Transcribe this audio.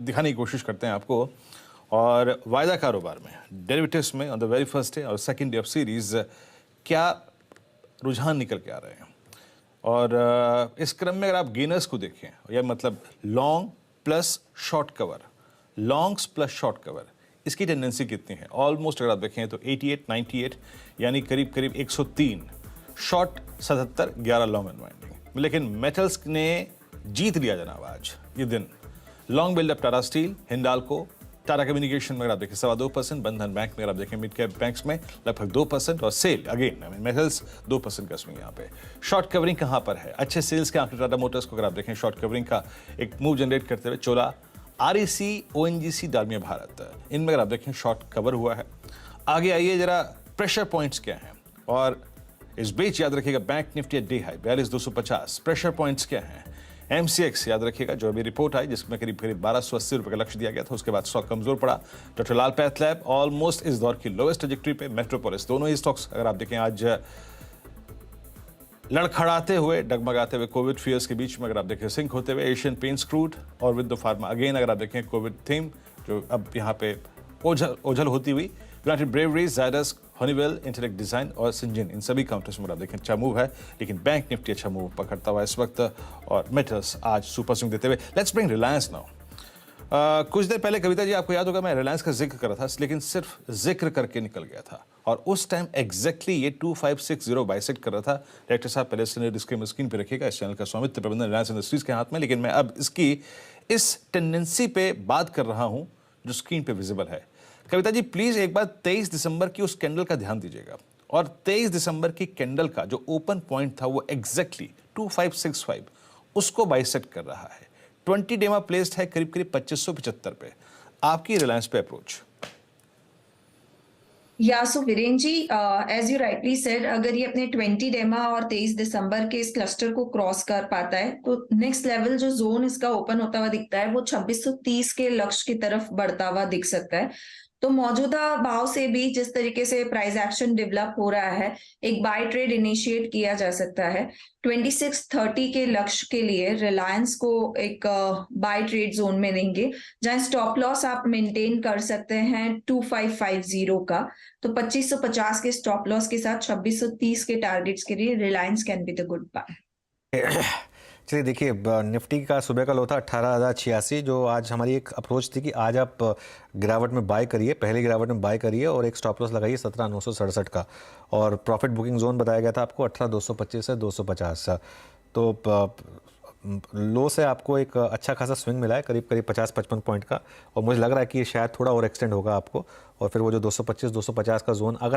दिखाने की कोशिश करते हैं आपको। और वायदा कारोबार में डेरिवेटिव्स में on the very first day और सेकंड डे ऑफ सीरीज क्या रुझान निकल के आ रहे हैं। और इस क्रम में अगर आप गेनर्स को देखें, या मतलब long plus short cover, longs plus short cover, इसकी टेंडेंसी कितनी है। ऑलमोस्ट अगर आप देखें तो 88, 98 यानी करीब करीब 103, शॉर्ट 77, 11 लॉन्ग अनवाइंडिंग। लेकिन मेटल्स ने जीत लिया जनाब आज ये दिन। Long buildup Tata Steel, Hindalco, Tata communication में अगर आप देखें 2.25%, बंधन बैंक में अगर आप देखें मिड कैप बैंक्स में लगभग 2%, और सेल अगेन मेटल्स 2% का स्विंग यहाँ पे। शॉर्ट कवरिंग कहाँ पर है, अच्छे सेल्स के आंकड़े टाटा मोटर्स को अगर आप देखें शॉर्ट कवरिंग का एक मूव जनरेट करते हुए चोला, आरईसी, ओएनजीसी, डालमिया भारत, इनमें अगर आप देखें शॉर्ट कवर हुआ है। आगे आइए जरा प्रेशर पॉइंट्स क्या हैं, और इस बीच याद रखिएगा bank Nifty day high 42,250, pressure points क्या हैं। एमसीएक्स याद रखिएगा जो अभी रिपोर्ट आई जिसमें करीब करीब 1280 रुपए का लक्ष्य दिया गया था, उसके बाद स्टॉक कमजोर पड़ा। डॉक्टर लाल पैथलैब ऑलमोस्ट इस दौर की लोएस्ट ट्रैजेक्टरी पे, मेट्रोपोलिस, दोनों ही स्टॉक्स अगर आप देखें आज लड़खड़ाते हुए, डगमगाते हुए कोविड फियर्स के बीच में अगर आप देखें सिंक होते हुए। एशियन पेंट्स क्रूड और विद द फार्मा अगेन अगर आप देखें कोविड थीम जो अब यहाँ पे ओझल होती हुई। United breweries, Zydus, Honeywell, intellect design और सिंजिन, इन सभी काउंटर्स में आप देखें अच्छा मूव है, लेकिन बैंक निफ्टी अच्छा मूव पकड़ता हुआ इस वक्त, और मेटल्स आज सुपर स्विंग देते हुए। Let's bring Reliance now. कुछ देर पहले कविता जी आपको याद होगा मैं रिलायंस का जिक्र कर रहा था, लेकिन सिर्फ जिक्र करके निकल गया था, और उस टाइम एग्जैक्टली ये 2560 बाइसेक्ट कर रहा था। डायरेक्टर साहब पहले से डिस्क्लेमर स्क्रीन पे रखिएगा, इस चैनल का स्वामित्व प्रबंधन रिलायंस इंडस्ट्रीज के हाथ में, लेकिन मैं अब इसकी इस टेंडेंसी पे बात कर रहा हूं जो स्क्रीन पे विजिबल है। कविता जी प्लीज एक बार 23 दिसंबर की उस कैंडल का ध्यान दीजिएगा, और 23 दिसंबर की कैंडल का जो ओपन पॉइंट था वो एग्जैक्टली 2565 उसको बाइसेक्ट कर रहा है। 20 डेमा प्लेस्ड है करीब करीब 2575 पे। आपकी रिलायंस पे अप्रोच। या सो वीरेन जी, एज यू राइटली सेड, अगर ये अपने 20 डेमा और 23 दिसंबर के इस क्लस्टर को क्रॉस कर पाता है तो नेक्स्ट लेवल जो जोन इसका ओपन होता हुआ दिखता है वो 2630 के लक्ष्य की तरफ बढ़ता हुआ दिख सकता है। तो मौजूदा भाव से भी जिस तरीके से प्राइस एक्शन डेवलप हो रहा है, एक बाय ट्रेड इनिशिएट किया जा सकता है। 2630 के लक्ष्य के लिए रिलायंस को एक बाय ट्रेड जोन में देंगे, जहां स्टॉप लॉस आप मेंटेन कर सकते हैं 2550 का। तो 2550 के स्टॉप लॉस के साथ 2630 के टारगेट्स के लिए Reliance can be the good buy. चलिए देखिए, निफ्टी का सुबह का लो था 18,086, जो आज हमारी एक अप्रोच थी कि आज आप गिरावट में बाय करिए, पहली गिरावट में बाय करिए और एक स्टॉप लॉस लगाइए 17,967 का, और प्रॉफिट बुकिंग जोन बताया गया था आपको 18,225 से 250। तो लो से आपको एक अच्छा खासा स्विंग मिला है करीब करीब 50-55 पॉइंट का, और मुझे लग रहा है कि ये शायद थोड़ा और एक्सटेंड होगा आपको, और फिर वो जो 225-250 का जोन अगर